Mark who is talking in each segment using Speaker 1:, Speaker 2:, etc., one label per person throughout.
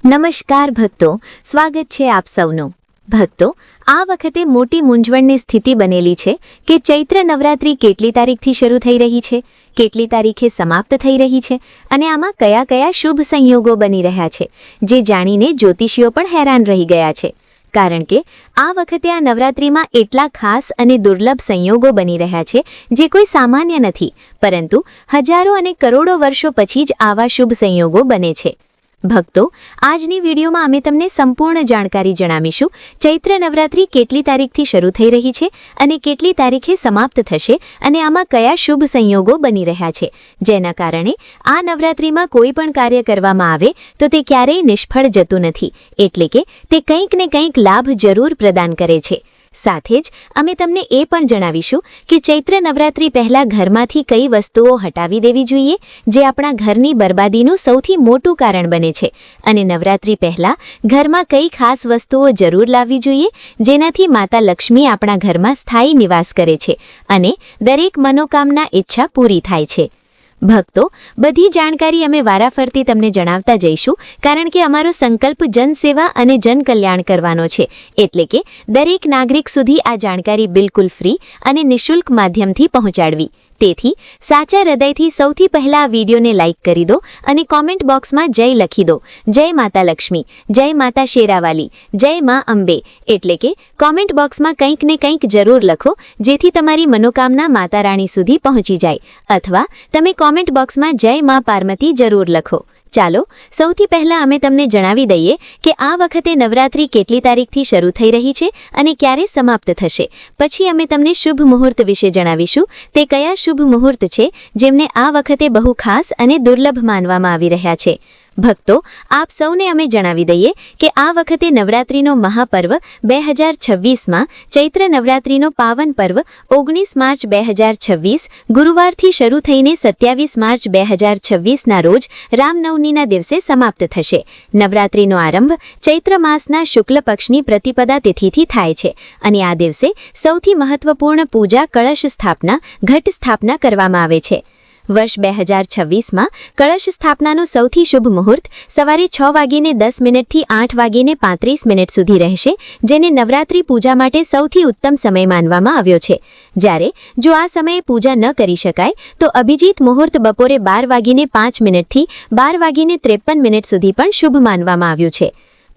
Speaker 1: નમસ્કાર ભક્તો, સ્વાગત છે આપ સૌનું। ભક્તો, આ વખતે મોટી મૂંઝવણની સ્થિતિ બનેલી છે કે ચૈત્ર નવરાત્રિ કેટલી તારીખથી શરૂ થઈ રહી છે, કેટલી તારીખે સમાપ્ત થઈ રહી છે અને આમાં કયા કયા શુભ સંયોગો બની રહ્યા છે, જે જાણીને જ્યોતિષીઓ પણ હેરાન રહી ગયા છે। કારણ કે આ વખતે આ નવરાત્રિમાં એટલા ખાસ અને દુર્લભ સંયોગો બની રહ્યા છે જે કોઈ સામાન્ય નથી, પરંતુ હજારો અને કરોડો વર્ષો પછી જ આવા શુભ સંયોગો બને છે। ભક્તો, આજની વિડીયોમાં અમે તમને સંપૂર્ણ જાણકારી જણાવીશું। ચૈત્ર નવરાત્રિ કેટલી તારીખથી શરૂ થઈ રહી છે અને કેટલી તારીખે સમાપ્ત થશે અને આમાં કયા શુભ સંયોગો બની રહ્યા છે, જેના કારણે આ નવરાત્રિમાં કોઈ પણ કાર્ય કરવામાં આવે તો તે ક્યારેય નિષ્ફળ જતું નથી, એટલે કે તે કંઈક ને કંઈક લાભ જરૂર પ્રદાન કરે છે। સાથે જ અમે તમને એ પણ જણાવીશું કે ચૈત્ર નવરાત્રિ પહેલા ઘરમાંથી કઈ વસ્તુઓ હટાવી દેવી જોઈએ જે આપણા ઘરની બરબાદીનું સૌથી મોટું કારણ બને છે, અને નવરાત્રિ પહેલા ઘરમાં કઈ ખાસ વસ્તુઓ જરૂર લાવવી જોઈએ જેનાથી માતા લક્ષ્મી આપણા ઘરમાં સ્થાયી નિવાસ કરે છે અને દરેક મનોકામના ઈચ્છા પૂરી થાય છે। ભક્તો, બધી જાણકારી અમે વારાફરતી તમને જણાવતા જઈશું, કારણ કે અમારો સંકલ્પ જનસેવા અને જનકલ્યાણ કરવાનો છે, એટલે કે દરેક નાગરિક સુધી આ જાણકારી બિલકુલ ફ્રી અને નિઃશુલ્ક માધ્યમથી પહોંચાડવી। તેથી સાચા હૃદયથી સૌથી પહેલા આ વિડીયોને લાઇક કરી દો અને કોમેન્ટ બોક્સમાં જય લખી દો। જય માતા લક્ષ્મી, જય માતા શેરાવાલી, જય માં અંબે, એટલે કે કોમેન્ટ બોક્સમાં કંઈક ને કંઈક જરૂર લખો જેથી તમારી મનોકામના માતા રાણી સુધી પહોંચી જાય, અથવા તમે કોમેન્ટ બોક્સમાં જય માં પાર્વતી જરૂર લખો। ચાલો સૌથી પહેલા અમે તમને જણાવી દઈએ કે આ વખતે નવરાત્રિ કેટલી તારીખથી શરૂ થઈ રહી છે અને ક્યારે સમાપ્ત થશે। પછી અમે તમને શુભ મુહૂર્ત વિશે જણાવીશું, તે કયા શુભ મુહૂર્ત છે જેમને આ વખતે બહુ ખાસ અને દુર્લભ માનવામાં આવી રહ્યા છે। ભક્તો, આપ સૌને અમે જણાવી દઈએ કે આ વખતે નવરાત્રિનો મહાપર્વ 2026માં ચૈત્ર નવરાત્રિનો પાવન પર્વ 19 માર્ચ 2026 ગુરુવારથી શરૂ થઈને 27 માર્ચ 2026ના રોજ રામનવમીના દિવસે સમાપ્ત થશે। નવરાત્રિનો આરંભ ચૈત્ર માસના શુક્લ પક્ષની પ્રતિપદા તિથિથી થાય છે અને આ દિવસે સૌથી મહત્વપૂર્ણ પૂજા કળશ સ્થાપના, ઘટ સ્થાપના કરવામાં આવે છે। વર્ષ 2026માં કળશ સ્થાપનાનો સૌથી શુભ મુહૂર્ત સવારે 6:10 થી 8:35 સુધી રહેશે, જેને નવરાત્રિ પૂજા માટે સૌથી ઉત્તમ સમય માનવામાં આવ્યો છે। જ્યારે જો આ સમયે પૂજા ન કરી શકાય તો અભિજીત મુહૂર્ત બપોરે 12:05 થી 12:53 સુધી પણ શુભ માનવામાં આવ્યું છે।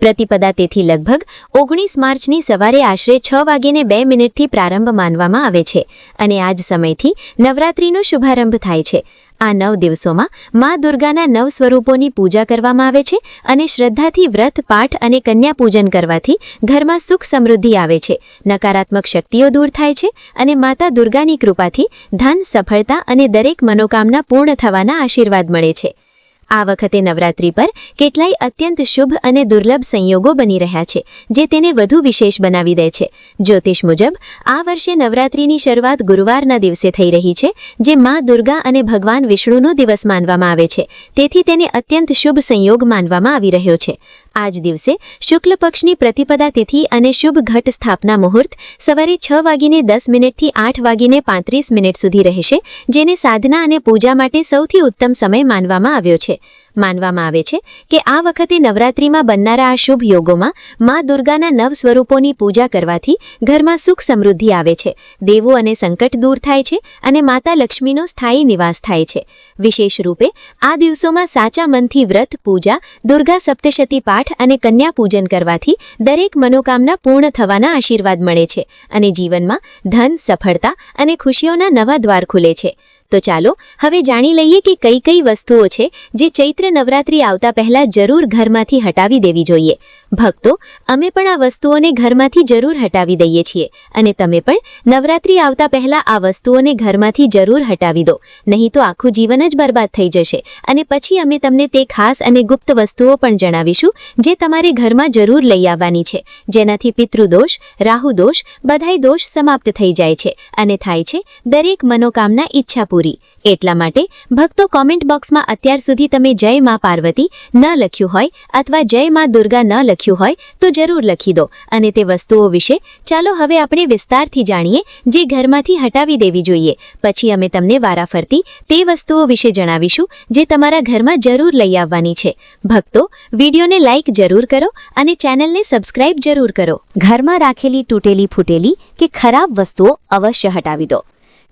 Speaker 1: પ્રતિપદા તિથિ લગભગ 19 માર્ચની સવારે આશરે 6:02 થી પ્રારંભ માનવામાં આવે છે અને આ જ સમયથી નવરાત્રિનો શુભારંભ થાય છે। આ 9 દિવસોમાં મા દુર્ગાના 9 સ્વરૂપોની પૂજા કરવામાં આવે છે અને શ્રદ્ધાથી વ્રત, પાઠ અને કન્યા પૂજન કરવાથી ઘરમાં સુખ સમૃદ્ધિ આવે છે, નકારાત્મક શક્તિઓ દૂર થાય છે અને માતા દુર્ગાની કૃપાથી ધન, સફળતા અને દરેક મનોકામના પૂર્ણ થવાના આશીર્વાદ મળે છે। આ વખતે નવરાત્રિ પર કેટલાય અત્યંત શુભ અને દુર્લભ સંયોગો બની રહ્યા છે જે તેને વધુ વિશેષ બનાવી દે છે। જ્યોતિષ મુજબ આ વર્ષે નવરાત્રિની શરૂઆત ગુરુવારના દિવસે થઈ રહી છે, જે મા દુર્ગા અને ભગવાન વિષ્ણુનો દિવસ માનવામાં આવે છે, તેથી તેને અત્યંત શુભ સંયોગ માનવામાં આવી રહ્યો છે। આ જ દિવસે શુક્લ પક્ષની પ્રતિપદા તિથિ અને શુભ ઘટ સ્થાપના મુહૂર્ત સવારે 6:10 થી 8:35 સુધી રહેશે, જેને સાધના અને પૂજા માટે સૌથી ઉત્તમ સમય માનવામાં આવ્યો છે। માનવામાં આવે છે કે આ વખતે નવરાત્રિમાં બનનારા આ શુભ યોગોમાં મા દુર્ગાના 9 સ્વરૂપોની પૂજા કરવાથી ઘરમાં સુખ સમૃદ્ધિ આવે છે, દેવો અને સંકટ દૂર થાય છે અને માતા લક્ષ્મીનો સ્થાયી નિવાસ થાય છે। વિશેષ રૂપે આ દિવસોમાં સાચા મનથી વ્રત, પૂજા, દુર્ગા સપ્તશતી પાઠ અને કન્યા પૂજન કરવાથી દરેક મનોકામના પૂર્ણ થવાના આશીર્વાદ મળે છે અને જીવનમાં ધન, સફળતા અને ખુશીઓના નવા દ્વાર ખુલે છે। તો ચાલો હવે જાણી લઈએ કે કઈ કઈ વસ્તુઓ છે જે ચૈત્ર નવરાત્રિ આવતા પહેલા જરૂર ઘરમાંથી હટાવી દેવી જોઈએ। ભક્તો, અમે પણ આ વસ્તુઓને ઘરમાંથી જરૂર હટાવી દઈએ છીએ અને તમે પણ નવરાત્રિ આવતા પહેલા આ વસ્તુઓને ઘરમાંથી જરૂર હટાવી દો, નહીં તો આખું જીવન જ બરબાદ થઈ જશે અને પછી અમે તમને તે ખાસ અને ગુપ્ત વસ્તુઓ પણ જણાવીશું જે તમારે ઘરમાં જરૂર લઈ આવવાની છે, જેનાથી પિતૃદોષ, રાહુ દોષ, બધાય દોષ સમાપ્ત થઈ જાય છે અને થાય છે દરેક મનોકામના ઈચ્છા પૂરી। પૂરી. એટલા માટે ભક્તો કોમેન્ટ બોક્સમાં અત્યાર સુધી તમે જય માં પાર્વતી ન લખ્યું હોય અથવા જય માં દુર્ગા ન લખ્યું હોય તો જરૂર લખી દો. અને તે વસ્તુઓ વિશે ચાલો હવે આપણે વિસ્તારથી જાણીએ જે ઘરમાંથી હટાવી દેવી જોઈએ. પછી અમે તમને વારાફરતી તે વસ્તુઓ વિશે જણાવીશું જે તમારા ઘરમાં જરૂર લઈ આવવાની છે. ભક્તો, વિડીયોને લાઇક જરૂર કરો અને ચેનલને સબસ્ક્રાઇબ જરૂર કરો. ઘરમાં રાખેલી તૂટેલી ફૂટેલી કે ખરાબ વસ્તુઓ અવશ્ય હટાવી દો.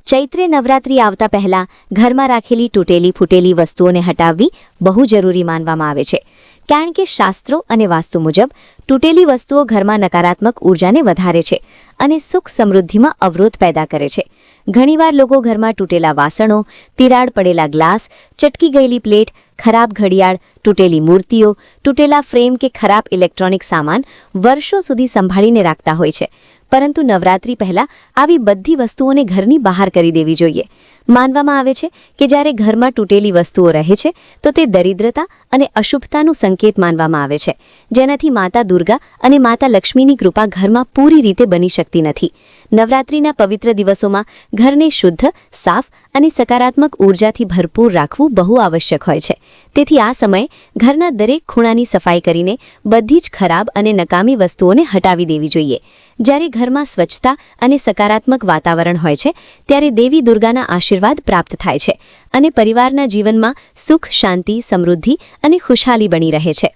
Speaker 1: ચૈત્રે નવરાત્રિ આવતા પહેલા ઘરમાં રાખેલી તૂટેલી ફૂટેલી વસ્તુઓને હટાવવી બહુ જરૂરી માનવામાં આવે છે. કારણ કે શાસ્ત્રો અને વાસ્તુ મુજબ તૂટેલી વસ્તુઓ ઘરમાં નકારાત્મક ઉર્જાને વધારે છે અને સુખ સમૃદ્ધિમાં અવરોધ પેદા કરે છે. ઘણીવાર લોકો ઘરમાં તૂટેલા વાસણો, તિરાડ પડેલા ગ્લાસ, ચટકી ગયેલી પ્લેટ, ખરાબ ઘડિયાળ, તૂટેલી મૂર્તિઓ, તૂટેલા ફ્રેમ કે ખરાબ ઇલેક્ટ્રોનિક સામાન વર્ષો સુધી સંભાળીને રાખતા હોય છે. પરંતુ નવરાત્રિ પહેલા આવી બધી વસ્તુઓને ઘરની બહાર કરી દેવી જોઈએ. માનવામાં આવે છે કે જ્યારે ઘરમાં તૂટેલી વસ્તુઓ રહે છે તો તે દરિદ્રતા અને અશુભતાનું સંકેત માનવામાં આવે છે, જેનાથી માતા દુર્ગા અને માતા લક્ષ્મીની કૃપા ઘરમાં પૂરી રીતે બની શકતી નથી. નવરાત્રિના પવિત્ર દિવસોમાં ઘરને શુદ્ધ, સાફ અને સકારાત્મક ઉર્જાથી ભરપૂર રાખવું બહુ આવશ્યક હોય છે. તેથી આ સમયે ઘરના દરેક ખૂણાની સફાઈ કરીને બધી જ ખરાબ અને નકામી વસ્તુઓને હટાવી દેવી જોઈએ. જ્યારે ઘરમાં સ્વચ્છતા અને સકારાત્મક વાતાવરણ હોય છે ત્યારે દેવી દુર્ગાના આશીર્વાદ પ્રાપ્ત થાય છે અને પરિવારના જીવનમાં સુખ, શાંતિ, સમૃદ્ધિ અને ખુશહાલી બની રહે છે.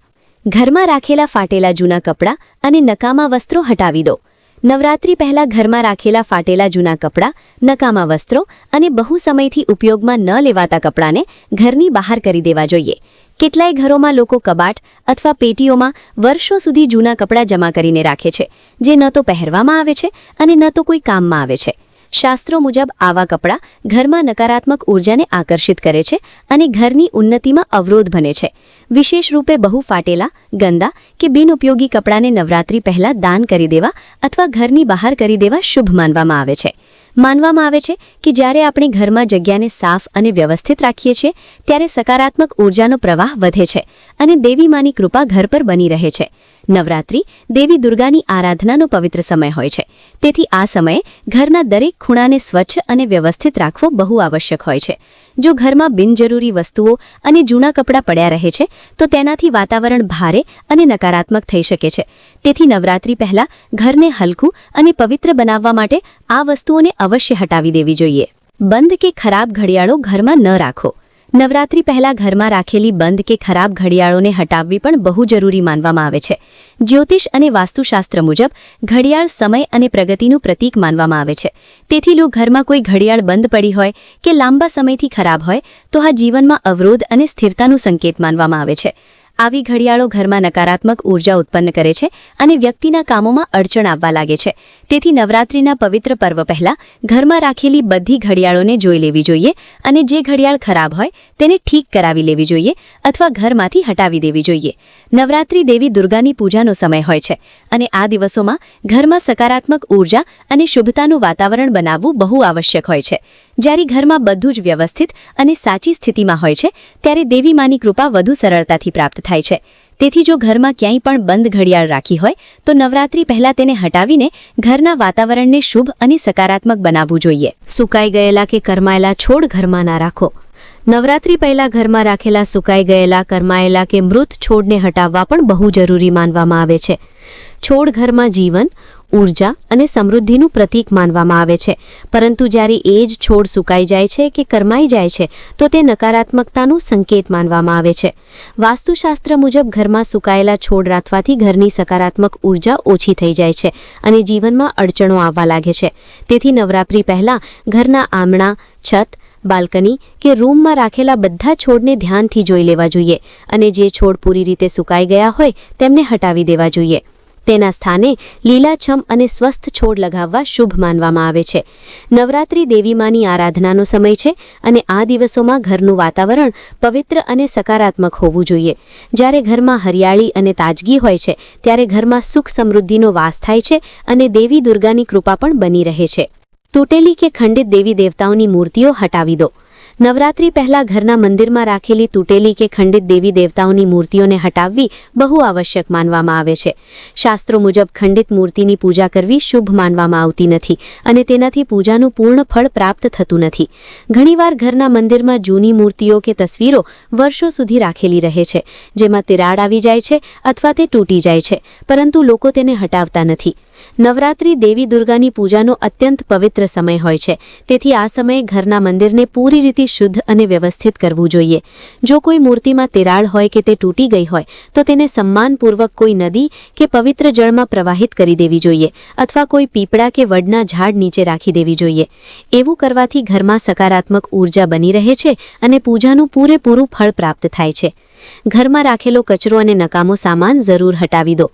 Speaker 1: ઘરમાં રાખેલા ફાટેલા જૂના કપડાં અને નકામા વસ્ત્રો હટાવી દો. નવરાત્રિ પહેલા ઘરમાં રાખેલા ફાટેલા જૂના કપડાં, નકામા વસ્ત્રો અને બહુ સમયથી ઉપયોગમાં ન લેવાતા કપડાંને ઘરની બહાર કરી દેવા જોઈએ. કેટલાય ઘરોમાં લોકો કબાટ અથવા પેટીઓમાં વર્ષો સુધી જૂના કપડાં જમા કરીને રાખે છે, જે ન તો પહેરવામાં આવે છે અને ન તો કોઈ કામમાં આવે છે. શાસ્ત્રો મુજબ આવા કપડાં ઘરમાં નકારાત્મક ઉર્જાને આકર્ષિત કરે છે અને ઘરની ઉન્નતિમાં અવરોધ બને છે. વિશેષ રૂપે બહુ ફાટેલા, ગંદા કે બિનઉપયોગી કપડાંને નવરાત્રિ પહેલા દાન કરી દેવા અથવા ઘરની બહાર કરી દેવા શુભ માનવામાં આવે છે. માનવામાં આવે છે કે જ્યારે આપણે ઘરમાં જગ્યાને સાફ અને વ્યવસ્થિત રાખીએ છીએ ત્યારે સકારાત્મક ઉર્જાનો પ્રવાહ વધે છે અને દેવી માની કૃપા ઘર પર બની રહે છે. નવરાત્રિ દેવી દુર્ગાની આરાધનાનો પવિત્ર સમય હોય છે. તેથી આ સમયે ઘરના દરેક ખૂણાને સ્વચ્છ અને વ્યવસ્થિત રાખવો બહુ આવશ્યક હોય છે. જો ઘરમાં બિનજરૂરી વસ્તુઓ અને જૂના કપડાં પડ્યા રહે છે તો તેનાથી વાતાવરણ ભારે અને નકારાત્મક થઈ શકે છે. તેથી નવરાત્રિ પહેલા ઘરને હલકું અને પવિત્ર બનાવવા માટે આ વસ્તુઓને અવશ્ય હટાવી દેવી જોઈએ. બંધ કે ખરાબ ઘડિયાળો ઘરમાં ન રાખો. નવરાત્રિ પહેલા ઘરમાં રાખેલી બંધ કે ખરાબ ઘડિયાળોને હટાવવી પણ બહુ જરૂરી માનવામાં આવે છે. જ્યોતિષ અને વાસ્તુશાસ્ત્ર મુજબ ઘડિયાળ સમય અને પ્રગતિનું પ્રતીક માનવામાં આવે છે. તેથી જો ઘરમાં કોઈ ઘડિયાળ બંધ પડી હોય કે લાંબા સમયથી ખરાબ હોય તો આ જીવનમાં અવરોધ અને સ્થિરતાનું સંકેત માનવામાં આવે છે. આવી ઘડિયાળો ઘરમાં નકારાત્મક ઉર્જા ઉત્પન્ન કરે છે અને વ્યક્તિના કામોમાં અડચણ આવવા લાગે છે. તેથી નવરાત્રિના પવિત્ર પર્વ પહેલા ઘરમાં રાખેલી બધી ઘડિયાળોને જોઈ લેવી જોઈએ અને જે ઘડિયાળ ખરાબ હોય તેને ઠીક કરાવી લેવી જોઈએ અથવા ઘરમાંથી હટાવી દેવી જોઈએ. નવરાત્રિ દેવી દુર્ગાની પૂજાનો સમય હોય છે અને આ દિવસોમાં ઘરમાં સકારાત્મક ઉર્જા અને શુભતાનું વાતાવરણ બનાવવું બહુ આવશ્યક હોય છે. જ્યારે ઘરમાં બધું જ વ્યવસ્થિત અને સાચી સ્થિતિમાં હોય છે ત્યારે દેવી માની કૃપા વધુ સરળતાથી પ્રાપ્ત થાય છે. તેથી જો ઘરમાં ક્યાંય પણ બંધ ઘડિયાળ રાખી હોય તો નવરાત્રિ પહેલા તેને હટાવીને ઘરના વાતાવરણને શુભ અને સકારાત્મક બનાવવું જોઈએ. સુકાઈ ગયેલા કે કરમાયેલા છોડ ઘરમાં ના રાખો. નવરાત્રિ પહેલા ઘરમાં રાખેલા સુકાઈ ગયેલા, કરમાયેલા કે મૃત છોડને હટાવવા પણ બહુ જરૂરી માનવામાં આવે છે. છોડ ઘરમાં જીવન, ઉર્જા અને સમૃદ્ધિનું પ્રતીક માનવામાં આવે છે. પરંતુ જ્યારે એ જ છોડ સુકાઈ જાય છે કે કરમાઈ જાય છે તો તે નકારાત્મકતાનું સંકેત માનવામાં આવે છે. વાસ્તુશાસ્ત્ર મુજબ ઘરમાં સુકાયેલા છોડ રાખવાથી ઘરની સકારાત્મક ઉર્જા ઓછી થઈ જાય છે અને જીવનમાં અડચણો આવવા લાગે છે. તેથી નવરાત્રિ પહેલા ઘરના આંગણા, છત, બાલ્કની કે રૂમમાં રાખેલા બધા છોડને ધ્યાનથી જોઈ લેવા જોઈએ અને જે છોડ પૂરી રીતે સુકાઈ ગયા હોય તેમને હટાવી દેવા જોઈએ. તેના સ્થાને લીલાછમ અને સ્વસ્થ છોડ લગાવવા શુભ માનવામાં આવે છે. નવરાત્રિ દેવીમાની આરાધનાનો સમય છે અને આ દિવસોમાં ઘરનું વાતાવરણ પવિત્ર અને સકારાત્મક હોવું જોઈએ. જ્યારે ઘરમાં હરિયાળી અને તાજગી હોય છે ત્યારે ઘરમાં સુખ સમૃદ્ધિનો વાસ થાય છે અને દેવી દુર્ગાની કૃપા પણ બની રહે છે. તૂટેલી કે ખંડિત દેવી દેવતાઓની મૂર્તિઓ હટાવી દો.
Speaker 2: નવરાત્રી પહેલાં ઘરના મંદિરમાં રાખેલી તૂટેલી કે ખંડિત દેવી દેવતાઓની મૂર્તિઓને હટાવવી બહુ આવશ્યક માનવામાં આવે છે. શાસ્ત્રો મુજબ ખંડિત મૂર્તિની પૂજા કરવી શુભ માનવામાં આવતી નથી અને તેનાથી પૂજાનું પૂર્ણ ફળ પ્રાપ્ત થતું નથી. ઘણીવાર ઘરના મંદિરમાં જૂની મૂર્તિઓ કે તસવીરો વર્ષો સુધી રાખેલી રહે છે, જેમાં તિરાડ આવી જાય છે અથવા તે તૂટી જાય છે, પરંતુ લોકો તેને હટાવતા નથી. નવરાત્રી દેવી દુર્ગાની પૂજાનો અત્યંત પવિત્ર સમય હોય છે, તેથી આ સમયે ઘરના મંદિરને પૂરી રીતે શુદ્ધ અને વ્યવસ્થિત કરવું જોઈએ. જો કોઈ મૂર્તિમાં તિરાડ હોય કે તે તૂટી ગઈ હોય તો તેને સન્માનપૂર્વક કોઈ નદી કે પવિત્ર જળમાં પ્રવાહિત કરી દેવી જોઈએ અથવા કોઈ પીપળા કે વડના ઝાડ નીચે રાખી દેવી જોઈએ. એવું કરવાથી ઘરમાં સકારાત્મક ઊર્જા બની રહે છે અને પૂજાનું પૂરેપૂરું ફળ પ્રાપ્ત થાય છે. ઘરમાં રાખેલો કચરો અને નકામો સામાન જરૂર હટાવી દો.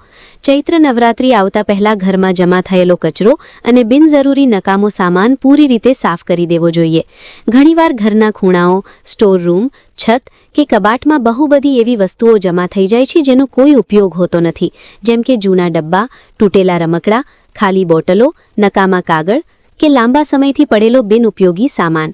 Speaker 2: ચૈત્ર નવરાત્રી આવતા પહેલા ઘરમાં જમા થયેલો કચરો અને બિનજરૂરી નકામો સામાન પૂરી રીતે સાફ કરી દેવો જોઈએ. ઘણીવાર ઘરના ખૂણાઓ, સ્ટોર રૂમ, છત કે કબાટમાં બહુ બધી એવી વસ્તુઓ જમા થઈ જાય છે જેનો કોઈ ઉપયોગ હોતો નથી, જેમ કે જૂના ડબ્બા, તૂટેલા રમકડા, ખાલી બોટલો, નકામા કાગળ કે લાંબા સમયથી પડેલો બિનઉપયોગી સામાન.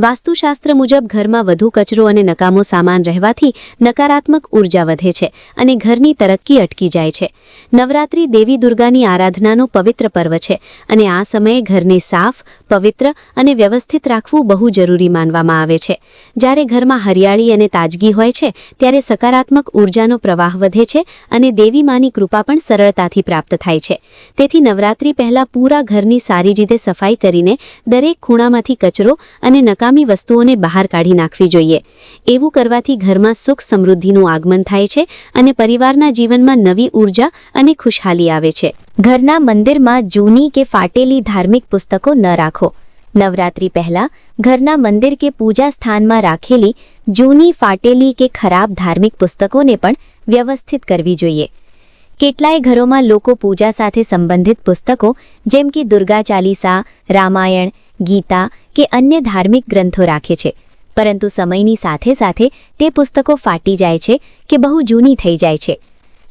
Speaker 2: વાસ્તુશાસ્ત્ર મુજબ ઘરમાં વધુ કચરો અને નકામો સામાન રહેવાથી નકારાત્મક ઉર્જા વધે છે અને ઘરની તરક્કી અટકી જાય છે. નવરાત્રી દેવી દુર્ગાની આરાધનાનો પવિત્ર પર્વ છે અને આ સમયે ઘરને સાફ, પવિત્ર અને વ્યવસ્થિત રાખવું બહુ જરૂરી માનવામાં આવે છે. જ્યારે ઘરમાં હરિયાળી અને તાજગી હોય છે ત્યારે સકારાત્મક ઉર્જાનો પ્રવાહ વધે છે અને દેવી માની કૃપા પણ સરળતાથી પ્રાપ્ત થાય છે. તેથી નવરાત્રી પહેલાં પૂરા ઘરની સારી રીતે સફાઈ કરીને દરેક ખૂણામાંથી કચરો અને નકામી વસ્તુઓને બહાર કાઢી નાખવી જોઈએ. એવું કરવાથી ઘરમાં સુખ સમૃદ્ધિનું આગમન થાય છે અને પરિવારના જીવનમાં નવી ઉર્જા અને ખુશહાલી આવે છે.
Speaker 1: ઘરના મંદિરમાં જૂની કે ફાટેલી ધાર્મિક પુસ્તકો ન રાખો. નવરાત્રી પહેલા ઘરના મંદિર કે પૂજા સ્થાનમાં રાખેલી જૂની, ફાટેલી કે ખરાબ ધાર્મિક પુસ્તકોને પણ વ્યવસ્થિત કરવી જોઈએ. કેટલાય ઘરોમાં લોકો પૂજા સાથે સંબંધિત પુસ્તકો જેમ કે દુર્ગા ચાલીસા, રામાયણ, ગીતા કે અન્ય ધાર્મિક ગ્રંથો રાખે છે, પરંતુ સમયની સાથે સાથે તે પુસ્તકો ફાટી જાય છે કે બહુ જૂની થઈ જાય છે.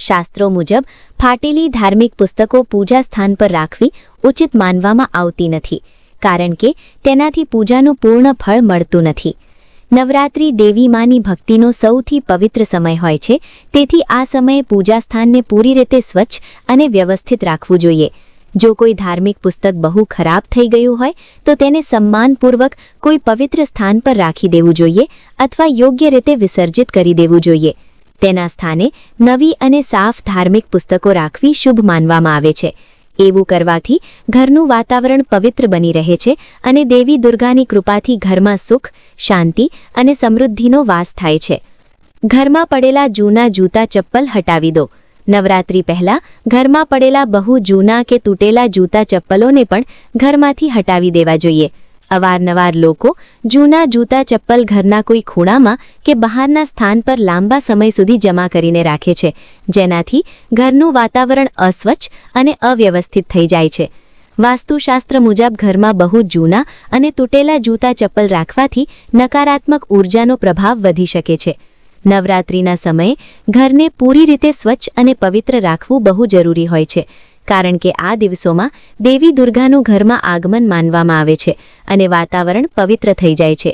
Speaker 1: શાસ્ત્રો મુજબ ફાટેલી ધાર્મિક પુસ્તકો પૂજા સ્થાન પર રાખવી ઉચિત માનવામાં આવતી નથી, કારણ કે તેનાથી પૂજાનું પૂર્ણ ફળ મળતું નથી. નવરાત્રી દેવી માની ભક્તિનો સૌથી પવિત્ર સમય હોય છે, તેથી આ સમયે પૂજા સ્થાનને પૂરી રીતે સ્વચ્છ અને વ્યવસ્થિત રાખવું જોઈએ. જો કોઈ ધાર્મિક પુસ્તક બહુ ખરાબ થઈ ગયું હોય તો તેને સન્માનપૂર્વક કોઈ પવિત્ર સ્થાન પર રાખી દેવું જોઈએ અથવા યોગ્ય રીતે વિસર્જિત કરી દેવું જોઈએ. તેના સ્થાને નવી અને સાફ ધાર્મિક પુસ્તકો રાખવી શુભ માનવામાં આવે છે. એવું કરવાથી ઘરનું વાતાવરણ પવિત્ર બની રહે છે અને દેવી દુર્ગાની કૃપાથી ઘરમાં સુખ, શાંતિ અને સમૃદ્ધિનો વાસ થાય છે. ઘરમાં પડેલા જૂના જૂતા ચપ્પલ હટાવી દો. નવરાત્રી પહેલા ઘરમાં પડેલા બહુ જૂના કે તૂટેલા જૂતા ચપ્પલોને પણ ઘરમાંથી હટાવી દેવા જોઈએ. અવારનવાર લોકો જૂના જૂતા ચપ્પલ ઘરના કોઈ ખૂણામાં કે બહારના સ્થાન પર લાંબા સમય સુધી જમા કરીને રાખે છે, જેનાથી ઘરનું વાતાવરણ અસ્વચ્છ અને અવ્યવસ્થિત થઈ જાય છે. વાસ્તુશાસ્ત્ર મુજબ ઘરમાં બહુ જૂના અને તૂટેલા જૂતા ચપ્પલ રાખવાથી નકારાત્મક ઉર્જાનો પ્રભાવ વધી શકે છે. નવરાત્રિના સમયે ઘરને પૂરી રીતે સ્વચ્છ અને પવિત્ર રાખવું બહુ જરૂરી હોય છે, કારણ કે આ દિવસોમાં દેવી દુર્ગાનું ઘરમાં આગમન માનવામાં આવે છે અને વાતાવરણ પવિત્ર થઈ જાય છે.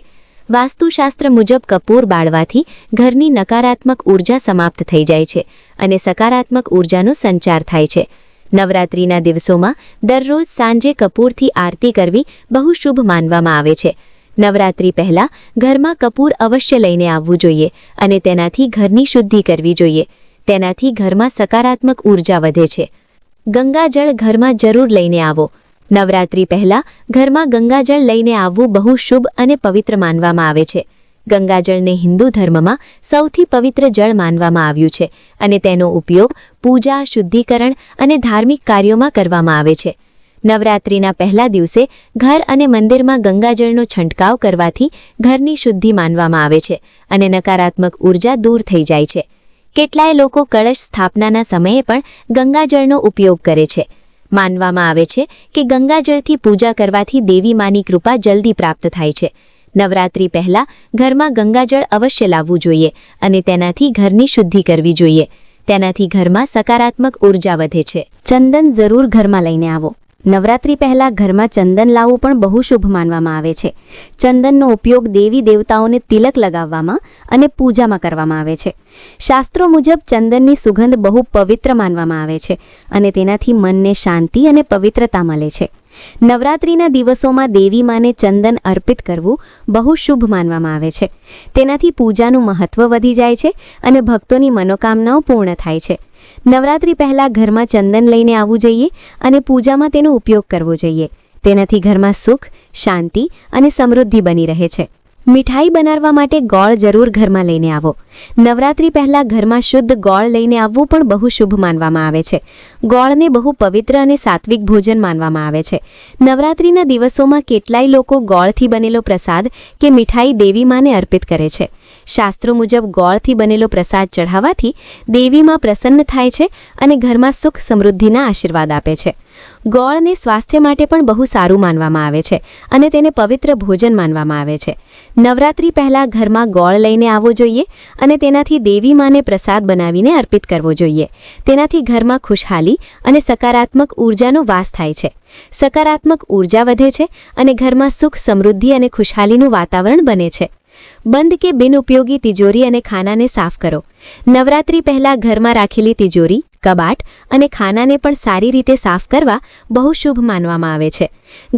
Speaker 1: વાસ્તુશાસ્ત્ર મુજબ કપૂર બાળવાથી ઘરની નકારાત્મક ઉર્જા સમાપ્ત થઈ જાય છે અને સકારાત્મક ઉર્જાનો સંચાર થાય છે. નવરાત્રિના દિવસોમાં દરરોજ સાંજે કપૂરથી આરતી કરવી બહુ શુભ માનવામાં આવે છે. નવરાત્રી પહેલા ઘરમાં કપૂર અવશ્ય લઈને આવવું જોઈએ અને તેનાથી ઘરની શુદ્ધિ કરવી જોઈએ. તેનાથી ઘરમાં સકારાત્મક ઉર્જા વધે છે. ગંગાજળ ઘરમાં જરૂર લઈને આવો. નવરાત્રી પહેલા ઘરમાં ગંગાજળ લઈને આવવું બહુ શુભ અને પવિત્ર માનવામાં આવે છે. ગંગાજળને હિન્દુ ધર્મમાં સૌથી પવિત્ર જળ માનવામાં આવ્યું છે અને તેનો ઉપયોગ પૂજા, શુદ્ધિકરણ અને ધાર્મિક કાર્યોમાં કરવામાં આવે છે. નવરાત્રિના પહેલા દિવસે ઘર અને મંદિરમાં ગંગાજળનો છંટકાવ કરવાથી ઘરની શુદ્ધિ માનવામાં આવે છે અને નકારાત્મક ઉર્જા દૂર થઈ જાય છે. કેટલાય લોકો કળશ સ્થાપનાના સમયે પણ ગંગાજળનો ઉપયોગ કરે છે. માનવામાં આવે છે કે ગંગાજળથી પૂજા કરવાથી દેવી માની કૃપા જલ્દી પ્રાપ્ત થાય છે. નવરાત્રી પહેલા ઘરમાં ગંગાજળ અવશ્ય લાવવું જોઈએ અને તેનાથી ઘરની શુદ્ધિ કરવી જોઈએ. તેનાથી ઘરમાં સકારાત્મક ઉર્જા વધે છે. ચંદન જરૂર ઘરમાં લઈને આવો.
Speaker 2: નવરાત્રિ પહેલાં ઘરમાં ચંદન લાવવું પણ બહુ શુભ માનવામાં આવે છે. ચંદનનો ઉપયોગ દેવી દેવતાઓને તિલક લગાવવામાં અને પૂજામાં કરવામાં આવે છે. શાસ્ત્રો મુજબ ચંદનની સુગંધ બહુ પવિત્ર માનવામાં આવે છે અને તેનાથી મનને શાંતિ અને પવિત્રતા મળે છે. નવરાત્રિના દિવસોમાં દેવી માને ચંદન અર્પિત કરવું બહુ શુભ માનવામાં આવે છે. તેનાથી પૂજાનું મહત્વ વધી જાય છે અને ભક્તોની મનોકામનાઓ પૂર્ણ થાય છે. નવરાત્રિ પહેલાં ઘરમાં ચંદન લઈને આવવું જોઈએ અને પૂજામાં તેનો ઉપયોગ કરવો જોઈએ. તેનાથી ઘરમાં સુખ, શાંતિ અને સમૃદ્ધિ બની રહે છે. મીઠાઈ બનાવવા માટે ગોળ જરૂર ઘરમાં લઈને આવો. નવરાત્રિ પહેલાં ઘરમાં શુદ્ધ ગોળ લઈને આવવું પણ બહુ શુભ માનવામાં આવે છે. ગોળને બહુ પવિત્ર અને સાત્વિક ભોજન માનવામાં આવે છે. નવરાત્રિના દિવસોમાં કેટલાય લોકો ગોળથી બનેલો પ્રસાદ કે મીઠાઈ દેવી માને અર્પિત કરે છે. શાસ્ત્રો મુજબ ગોળથી બનેલો પ્રસાદ ચઢાવવાથી દેવીમાં પ્રસન્ન થાય છે અને ઘરમાં સુખ સમૃદ્ધિના આશીર્વાદ આપે છે. ગોળને સ્વાસ્થ્ય માટે પણ બહુ સારું માનવામાં આવે છે અને તેને પવિત્ર ભોજન માનવામાં આવે છે. નવરાત્રિ પહેલાં ઘરમાં ગોળ લઈને આવવો જોઈએ અને તેનાથી દેવી માને પ્રસાદ બનાવીને અર્પિત કરવો જોઈએ. તેનાથી ઘરમાં ખુશહાલી અને સકારાત્મક ઉર્જાનો વાસ થાય છે. સકારાત્મક ઉર્જા વધે છે અને ઘરમાં સુખ, સમૃદ્ધિ અને ખુશહાલીનું વાતાવરણ બને છે. બંધ કે બિનઉપયોગી તિજોરી અને ખાનાને સાફ કરો. નવરાત્રિ પહેલાં ઘરમાં રાખેલી તિજોરી, કબાટ અને ખાનાને પણ સારી રીતે સાફ કરવા બહુ શુભ માનવામાં આવે છે.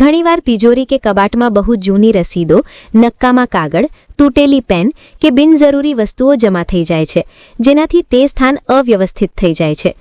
Speaker 2: ઘણીવાર તિજોરી કે કબાટમાં બહુ જૂની રસીદો, નક્કામાં કાગળ, તૂટેલી પેન કે બિનજરૂરી વસ્તુઓ જમા થઈ જાય છે, જેનાથી તે સ્થાન અવ્યવસ્થિત થઈ જાય છે.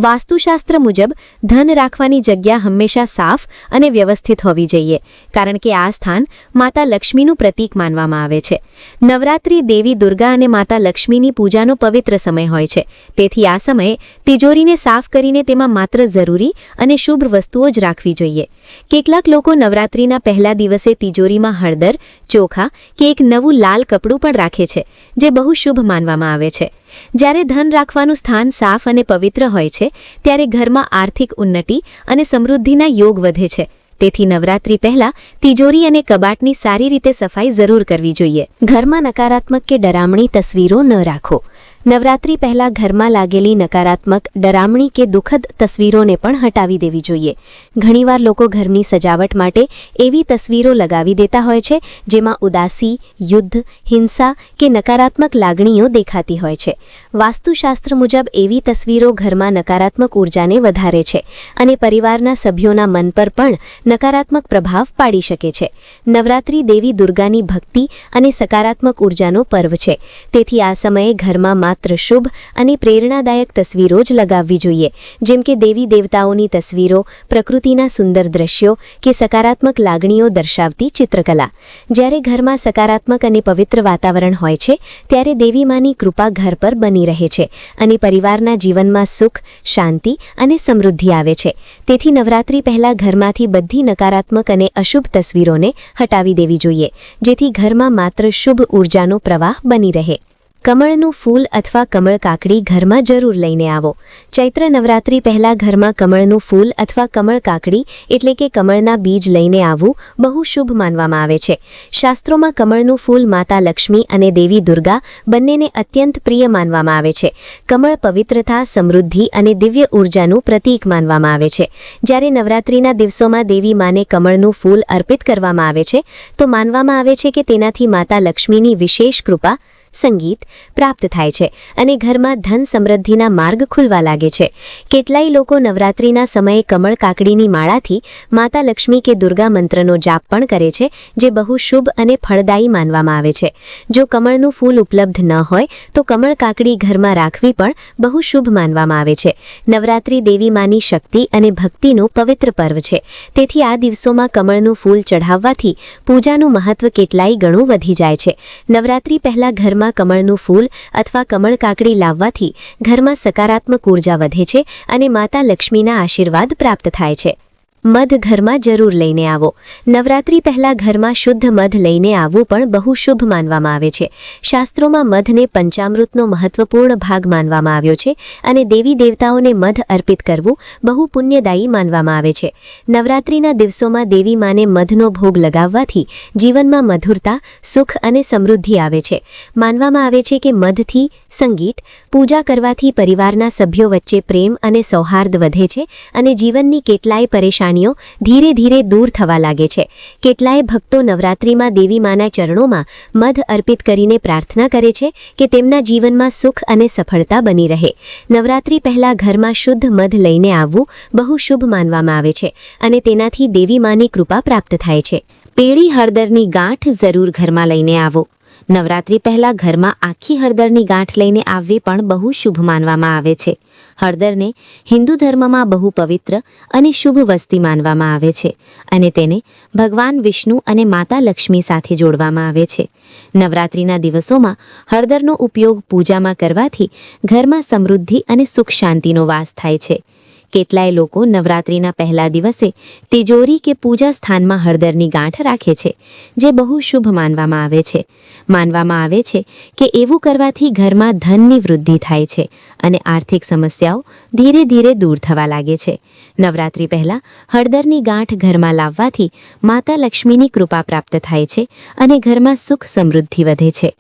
Speaker 2: વાસ્તુશાસ્ત્ર મુજબ ધન રાખવાની જગ્યા હંમેશા સાફ અને વ્યવસ્થિત હોવી જોઈએ, કારણ કે આ સ્થાન માતા લક્ષ્મીનું પ્રતીક માનવામાં આવે છે. નવરાત્રિ દેવી દુર્ગા અને માતા લક્ષ્મીની પૂજાનો પવિત્ર સમય હોય છે. તેથી આ સમયે તિજોરીને સાફ કરીને તેમાં માત્ર જરૂરી અને શુભ વસ્તુઓ જ રાખવી જોઈએ. કેટલાક લોકો નવરાત્રિના પહેલા દિવસે તિજોરીમાં હળદર, ચોખા કે એક નવું લાલ કપડું પણ રાખે છે, જે બહુ શુભ માનવામાં આવે છે. જ્યારે ધન રાખવાનું સ્થાન સાફ અને પવિત્ર હોય છે, ત્યારે ઘરમાં આર્થિક ઉન્નતિ અને સમૃદ્ધિના યોગ વધે છે. તેથી નવરાત્રિ પહેલાં તિજોરી અને કબાટની સારી રીતે સફાઈ જરૂર કરવી જોઈએ. ઘરમાં નકારાત્મક કે ડરામણી તસવીરો ન રાખો. નવરાત્રિ પહેલાં ઘરમાં લાગેલી નકારાત્મક, ડરામણી કે દુઃખદ તસવીરોને પણ હટાવી દેવી જોઈએ. ઘણીવાર લોકો ઘરની સજાવટ માટે એવી તસવીરો લગાવી દેતા હોય છે જેમાં ઉદાસી, યુદ્ધ, હિંસા કે નકારાત્મક લાગણીઓ દેખાતી હોય છે. વાસ્તુશાસ્ત્ર મુજબ એવી તસવીરો ઘરમાં નકારાત્મક ઉર્જાને વધારે છે અને પરિવારના સભ્યોના મન પર પણ નકારાત્મક પ્રભાવ પાડી શકે છે. નવરાત્રિ દેવી દુર્ગાની ભક્તિ અને સકારાત્મક ઉર્જાનો પર્વ છે. તેથી આ સમયે ઘરમાં માત્ર શુભ અને પ્રેરણાદાયક તસવીરો જ લગાવવી જોઈએ, જેમ કે દેવી દેવતાઓની તસવીરો, પ્રકૃતિના સુંદર દ્રશ્યો કે સકારાત્મક લાગણીઓ દર્શાવતી ચિત્રકલા. જ્યારે ઘરમાં સકારાત્મક અને પવિત્ર વાતાવરણ હોય છે, ત્યારે દેવી માની કૃપા ઘર પર બની રહે છે અને પરિવારના જીવનમાં સુખ, શાંતિ અને સમૃદ્ધિ આવે છે. તેથી નવરાત્રિ પહેલાં ઘરમાંથી બધી નકારાત્મક અને અશુભ તસવીરોને હટાવી દેવી જોઈએ, જેથી ઘરમાં માત્ર શુભ ઉર્જાનો પ્રવાહ બની રહે. કમળનું ફૂલ અથવા કમળ કાકડી ઘરમાં જરૂર લઈને આવો. ચૈત્ર નવરાત્રિ પહેલાં ઘરમાં કમળનું ફૂલ અથવા કમળ કાકડી એટલે કે કમળના બીજ લઈને આવવું બહુ શુભ માનવામાં આવે છે. શાસ્ત્રોમાં કમળનું ફૂલ માતા લક્ષ્મી અને દેવી દુર્ગા બંનેને અત્યંત પ્રિય માનવામાં આવે છે. કમળ પવિત્રતા, સમૃદ્ધિ અને દિવ્ય ઉર્જાનું પ્રતીક માનવામાં આવે છે. જ્યારે નવરાત્રિના દિવસોમાં દેવી માને કમળનું ફૂલ અર્પિત કરવામાં આવે છે, તો માનવામાં આવે છે કે તેનાથી માતા લક્ષ્મીની વિશેષ કૃપા, સંગીત પ્રાપ્ત થાય છે અને ઘરમાં ધન સમૃદ્ધિના માર્ગ ખુલવા લાગે છે. કેટલાય લોકો નવરાત્રિના સમયે કમળ કાકડીની માળાથી માતા લક્ષ્મી કે દુર્ગા મંત્રનો જાપ પણ કરે છે, જે બહુ શુભ અને ફળદાયી માનવામાં આવે છે. જો કમળનું ફૂલ ઉપલબ્ધ ન હોય તો કમળ કાકડી ઘરમાં રાખવી પણ બહુ શુભ માનવામાં આવે છે. નવરાત્રિ દેવી માની શક્તિ અને ભક્તિનું પવિત્ર પર્વ છે. તેથી આ દિવસોમાં કમળનું ફૂલ ચઢાવવાથી પૂજાનું મહત્વ કેટલાય ગણું વધી જાય છે. નવરાત્રિ પહેલાં ઘરમાં કમળનું ફૂલ અથવા કમળ કાકડી લાવવાથી ઘરમાં સકારાત્મક ઉર્જા વધે છે અને માતા લક્ષ્મીના આશીર્વાદ પ્રાપ્ત થાય છે. મધ ઘરમાં જરૂર લઈને આવો. નવરાત્રિ પહેલાં ઘરમાં શુદ્ધ મધ લઈને આવવું પણ બહુ શુભ માનવામાં આવે છે. શાસ્ત્રોમાં મધને પંચામૃતનો મહત્વપૂર્ણ ભાગ માનવામાં આવ્યો છે અને દેવી દેવતાઓને મધ અર્પિત કરવું બહુ પુણ્યદાયી માનવામાં આવે છે. નવરાત્રિના દિવસોમાં દેવી માને મધનો ભોગ લગાવવાથી જીવનમાં મધુરતા, સુખ અને સમૃદ્ધિ આવે છે. માનવામાં આવે છે કે મધથી સંગીત, પૂજા કરવાથી પરિવારના સભ્યો વચ્ચે પ્રેમ અને સૌહાર્દ વધે છે અને જીવનની કેટલાય પરેશાની
Speaker 1: પરેશાનીઓ ધીરે ધીરે દૂર થવા લાગે છે. કેટલાય ભક્તો નવરાત્રિમાં દેવી માના ચરણોમાં મધ અર્પિત કરીને પ્રાર્થના કરે છે કે તેમના જીવનમાં સુખ અને સફળતા બની રહે. નવરાત્રિ પહેલાં ઘરમાં શુદ્ધ મધ લઈને આવવું બહુ શુભ માનવામાં આવે છે અને તેનાથી દેવી માની કૃપા પ્રાપ્ત થાય છે. પેળી હળદરની ગાંઠ જરૂર ઘરમાં લઈને આવો. નવરાત્રિ પહેલાં ઘરમાં આખી હળદરની ગાંઠ લઈને આવવી પણ બહુ શુભ માનવામાં આવે છે. હળદરને હિન્દુ ધર્મમાં બહુ પવિત્ર અને શુભ વસ્તી માનવામાં આવે છે અને તેને ભગવાન વિષ્ણુ અને માતા લક્ષ્મી સાથે જોડવામાં આવે છે. નવરાત્રિના દિવસોમાં હળદરનો ઉપયોગ પૂજામાં કરવાથી ઘરમાં સમૃદ્ધિ અને સુખ શાંતિનો વાસ થાય છે. કેટલાય લોકો નવરાત્રિના પહેલા દિવસે તિજોરી કે પૂજા સ્થાનમાં હળદરની ગાંઠ રાખે છે, જે બહુ શુભ માનવામાં આવે છે. માનવામાં આવે છે કે એવું કરવાથી ઘરમાં ધનની વૃદ્ધિ થાય છે અને આર્થિક સમસ્યાઓ ધીરે ધીરે દૂર થવા લાગે છે. નવરાત્રિ પહેલાં હળદરની ગાંઠ ઘરમાં લાવવાથી માતા લક્ષ્મીની કૃપા પ્રાપ્ત થાય છે અને ઘરમાં સુખ સમૃદ્ધિ વધે છે.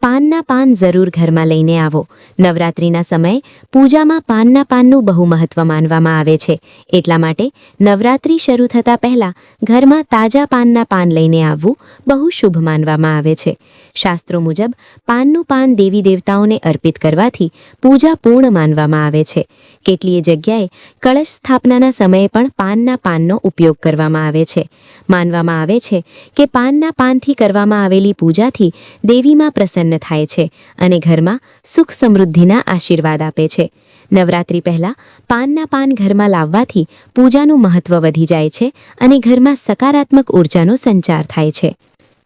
Speaker 1: પાનના પાન જરૂર ઘરમાં લઈને આવો. નવરાત્રિના સમયે પૂજામાં પાનના પાનનું બહુ મહત્વ માનવામાં આવે છે. એટલા માટે નવરાત્રિ શરૂ થતાં પહેલાં ઘરમાં તાજા પાનના પાન લઈને આવવું બહુ શુભ માનવામાં આવે છે. શાસ્ત્રો મુજબ પાનનું પાન દેવી દેવતાઓને અર્પિત કરવાથી પૂજા પૂર્ણ માનવામાં આવે છે. કેટલીય જગ્યાએ કળશ સ્થાપનાના સમયે પણ પાનના પાનનો ઉપયોગ કરવામાં આવે છે. માનવામાં આવે છે કે પાનના પાનથી કરવામાં આવેલી પૂજાથી દેવીમાં પ્રસન્ન થાય છે અને ઘરમાં સુખ સમૃદ્ધિના આશીર્વાદ આપે છે. નવરાત્રિ પહેલાં પાનના પાન ઘરમાં લાવવાથી પૂજાનું મહત્વ વધી જાય છે અને ઘરમાં સકારાત્મક ઉર્જાનો સંચાર થાય છે.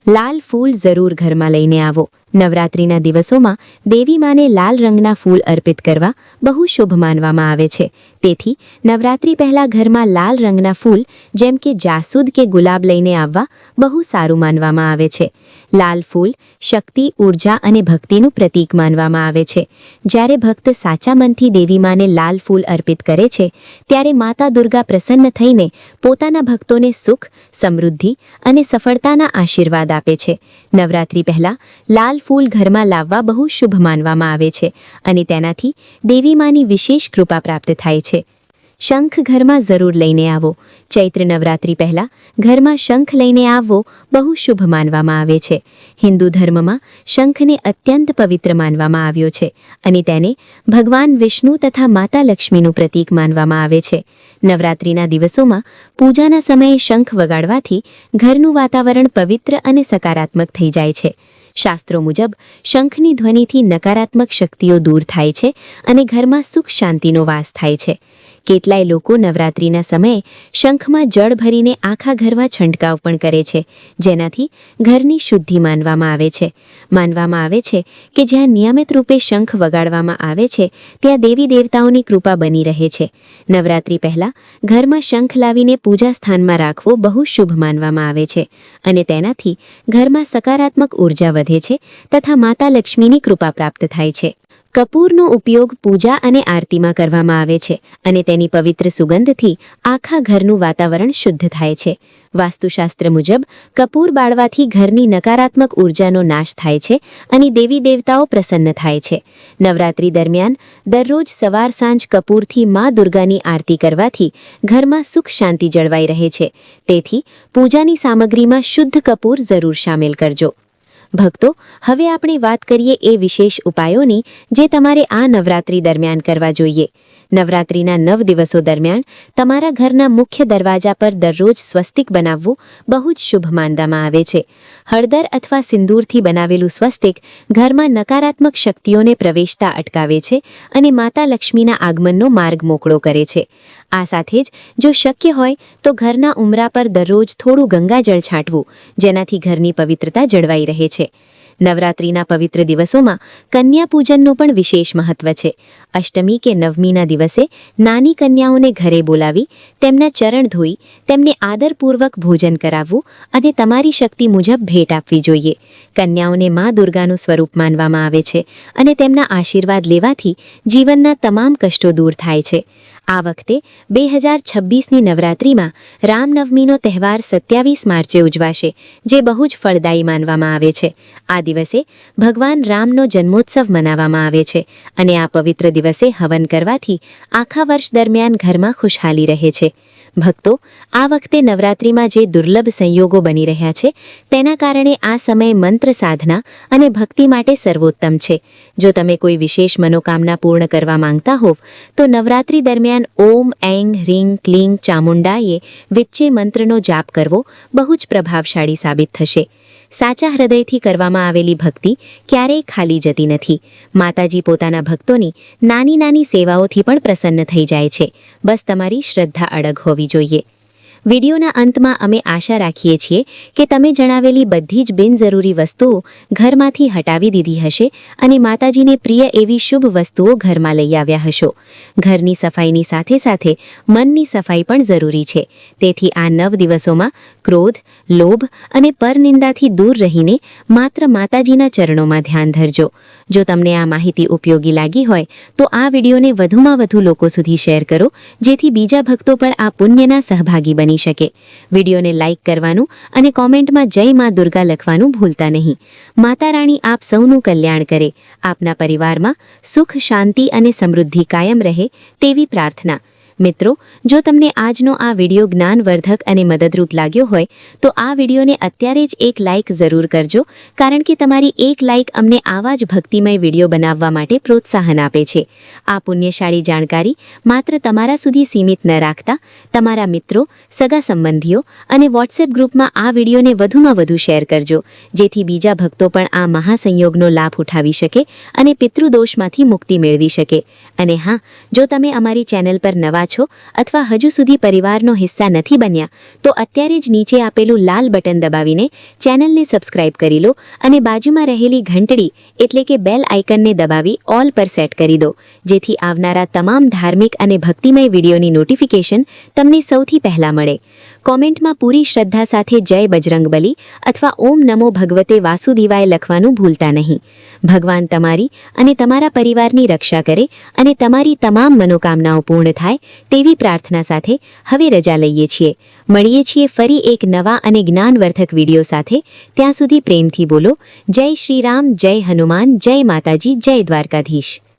Speaker 1: લાલ ફૂલ જરૂર ઘરમાં લઈને આવો. નવરાત્રિના દિવસોમાં દેવી માને લાલ રંગના ફૂલ અર્પિત કરવા બહુ શુભ માનવામાં આવે છે. તેથી નવરાત્રિ પહેલાં ઘરમાં લાલ રંગના ફૂલ જેમ કે જાસૂદ કે ગુલાબ લઈને આવવા બહુ સારું માનવામાં આવે છે. લાલ ફૂલ શક્તિ, ઉર્જા અને ભક્તિનું પ્રતીક માનવામાં આવે છે. જ્યારે ભક્ત સાચા મનથી દેવી માને લાલ ફૂલ અર્પિત કરે છે ત્યારે માતા દુર્ગા પ્રસન્ન થઈને પોતાના ભક્તોને સુખ, સમૃદ્ધિ અને સફળતાના આશીર્વાદ આપે છે. નવરાત્રિ પહેલાં લાલ ફૂલ ઘરમાં લાવવા બહુ શુભ માનવામાં આવે છે અને તેનાથી દેવી માની વિશેષ કૃપા પ્રાપ્ત થાય છે. શંખ ઘરમાં જરૂર લઈને આવો. ચૈત્ર નવરાત્રિ પહેલાં ઘરમાં શંખ લઈને આવવો બહુ શુભ માનવામાં આવે છે. હિન્દુ ધર્મમાં શંખને અત્યંત પવિત્ર માનવામાં આવ્યો છે અને તેને ભગવાન વિષ્ણુ તથા માતા લક્ષ્મીનું પ્રતીક માનવામાં આવે છે. નવરાત્રિના દિવસોમાં પૂજાના સમયે શંખ વગાડવાથી ઘરનું વાતાવરણ પવિત્ર અને સકારાત્મક થઈ જાય છે. શાસ્ત્રો મુજબ શંખની ધ્વનિથી નકારાત્મક શક્તિઓ દૂર થાય છે અને ઘરમાં સુખ શાંતિનો વાસ થાય છે. કેટલાય લોકો નવરાત્રિના સમયે શંખમાં જળ ભરીને આખા ઘરમાં છંટકાવ પણ કરે છે, જેનાથી ઘરની શુદ્ધિ માનવામાં આવે છે. માનવામાં આવે છે કે જ્યાં નિયમિત રૂપે શંખ વગાડવામાં આવે છે ત્યાં દેવી દેવતાઓની કૃપા બની રહે છે. નવરાત્રિ પહેલાં ઘરમાં શંખ લાવીને પૂજા સ્થાનમાં રાખવો બહુ શુભ માનવામાં આવે છે અને તેનાથી ઘરમાં સકારાત્મક ઉર્જા વધે છે તથા માતા લક્ષ્મીની કૃપા પ્રાપ્ત થાય છે. કપૂરનો ઉપયોગ પૂજા અને આરતીમાં કરવામાં આવે છે અને તેની પવિત્ર સુગંધથી આખા ઘરનું વાતાવરણ શુદ્ધ થાય છે. વાસ્તુશાસ્ત્ર મુજબ કપૂર બાળવાથી ઘરની નકારાત્મક ઉર્જાનો નાશ થાય છે અને દેવી દેવતાઓ પ્રસન્ન થાય છે. નવરાત્રિ દરમિયાન દરરોજ સવાર સાંજ કપૂરથી મા દુર્ગાની આરતી કરવાથી ઘરમાં સુખ શાંતિ જળવાઈ રહે છે. તેથી પૂજાની સામગ્રીમાં શુદ્ધ કપૂર જરૂર સામેલ કરજો. ભક્તો, હવે આપણે વાત કરીએ એ વિશેષ ઉપાયોની જે તમારે આ નવરાત્રિ દરમિયાન કરવા જોઈએ. નવરાત્રિના 9 દિવસો દરમિયાન તમારા ઘરના મુખ્ય દરવાજા પર દરરોજ સ્વસ્તિક બનાવવું બહુ જ શુભ માનવામાં આવે છે. હળદર અથવા સિંદૂરથી બનાવેલું સ્વસ્તિક ઘરમાં નકારાત્મક શક્તિઓને પ્રવેશતા અટકાવે છે અને માતા લક્ષ્મીના આગમનનો માર્ગ મોકળો કરે છે. આ સાથે જ જો શક્ય હોય તો ઘરના ઉંબરા પર દરરોજ થોડું ગંગાજળ છાંટવું, જેનાથી ઘરની પવિત્રતા જળવાઈ રહે છે. નવરાત્રિના પવિત્ર દિવસોમાં કન્યા પૂજનનું પણ વિશેષ મહત્વ છે. અષ્ટમી કે નવમીના દિવસે નાની કન્યાઓને ઘરે બોલાવી તેમના ચરણ ધોઈ તેમને આદરપૂર્વક ભોજન કરાવવું અને તમારી શક્તિ મુજબ ભેટ આપવી જોઈએ. કન્યાઓને મા દુર્ગાનું સ્વરૂપ માનવામાં આવે છે અને તેમના આશીર્વાદ લેવાથી જીવનના તમામ કષ્ટો દૂર થાય છે. આ વખતે 2026ની નવરાત્રિમાં રામનવમીનો તહેવાર 27 માર્ચે ઉજવાશે, જે બહુ જ ફળદાયી માનવામાં આવે છે. આ દિવસે ભગવાન રામનો જન્મોત્સવ મનાવવામાં આવે છે અને આ પવિત્ર દિવસે હવન કરવાથી આખા વર્ષ દરમિયાન ઘરમાં ખુશહાલી રહે છે. ભક્તો, આ વખતે નવરાત્રિમાં જે દુર્લભ સંયોગો બની રહ્યા છે તેના કારણે આ સમય મંત્ર સાધના અને ભક્તિ માટે સર્વોત્તમ છે. જો તમે કોઈ વિશેષ મનોકામના પૂર્ણ કરવા માંગતા હોવ તો નવરાત્રિ દરમિયાન ઓમ એંગ હ્રીંગ ક્લીંગ ચામુંડાએ વિચ્ચે મંત્રનો જાપ કરવો બહુ જ પ્રભાવશાળી સાબિત થશે. સાચા હૃદયથી કરવામાં આવેલી ભક્તિ ક્યારેય ખાલી જતી નથી. માતાજી પોતાના ભક્તોની નાની નાની સેવાઓથી પણ પ્રસન્ન થઈ જાય છે. બસ તમારી શ્રદ્ધા અડગ હોવી જોઈએ. વિડીયોના અંતમાં અમે આશા રાખીએ છીએ કે તમે જણાવેલી બધી જ બિનજરૂરી વસ્તુઓ ઘરમાંથી હટાવી દીધી હશે અને માતાજીને પ્રિય એવી શુભ વસ્તુઓ ઘરમાં લઈ આવ્યા હશો. ઘરની સફાઈની સાથે સાથે મનની સફાઈ પણ જરૂરી છે. તેથી આ 9 દિવસોમાં ક્રોધ, લોભ અને પરનિંદાથી દૂર રહીને માત્ર માતાજીના ચરણોમાં ધ્યાન ધરજો. જો તમને આ માહિતી ઉપયોગી લાગી હોય તો આ વિડીયોને વધુમાં વધુ લોકો સુધી શેર કરો, જેથી બીજા ભક્તો પર આ પુણ્યના સહભાગી બની શકે. વિડીયોને લાઇક કરવાનું અને કોમેન્ટમાં જય માં દુર્ગા લખવાનું ભૂલતા નહીં. માતા રાણી આપ સૌનું કલ્યાણ કરે. આપના પરિવારમાં સુખ, શાંતિ અને સમૃદ્ધિ કાયમ રહે તેવી પ્રાર્થના. મિત્રો, જો તમને આજનો આ વિડીયો જ્ઞાનવર્ધક અને મદદરૂપ લાગ્યો હોય તો આ વિડીયોને અત્યારે જ એક લાઇક જરૂર કરજો, કારણ કે તમારી એક લાઇક અમને આવા જ ભક્તિમય વિડીયો બનાવવા માટે પ્રોત્સાહન આપે છે. આ પુણ્યશાળી જાણકારી માત્ર તમારા સુધી સીમિત ન રાખતા તમારા મિત્રો, સગા સંબંધીઓ અને વોટ્સએપ ગ્રુપમાં આ વિડીયોને વધુમાં વધુ શેર કરજો, જેથી બીજા ભક્તો પણ આ મહાસંયોગનો લાભ ઉઠાવી શકે અને પિતૃદોષમાંથી મુક્તિ મેળવી શકે. અને હા, જો તમે અમારી ચેનલ પર નવા છો અથવા હજુ સુધી પરિવારનો હિસ્સા નથી બન્યા તો અત્યારે જ નીચે આપેલું લાલ બટન દબાવીને ચેનલને સબસ્ક્રાઇબ કરી લો અને બાજુમાં રહેલી ઘંટડી એટલે કે બેલ આઇકનને દબાવી ઓલ પર સેટ કરી દો, જેથી આવનારા તમામ ધાર્મિક અને ભક્તિમય વિડીયોની નોટિફિકેશન તમને સૌથી પહેલા મળે. કોમેન્ટમાં પૂરી શ્રદ્ધા સાથે જય બજરંગબલી અથવા ઓમ નમો ભગવતે વાસુદેવાય લખવાનું ભૂલતા નહીં. ભગવાન તમારી અને તમારા પરિવારની રક્ષા કરે અને તમારી તમામ મનોકામનાઓ પૂર્ણ થાય તેવી પ્રાર્થના સાથે હવે રજા લઈએ છીએ. મળીએ છીએ ફરી એક નવા અને જ્ઞાનવર્ધક વિડીયો સાથે. ત્યાં સુધી પ્રેમથી બોલો જય શ્રી રામ, જય હનુમાન, જય માતાજી, જય દ્વારકાધીશ.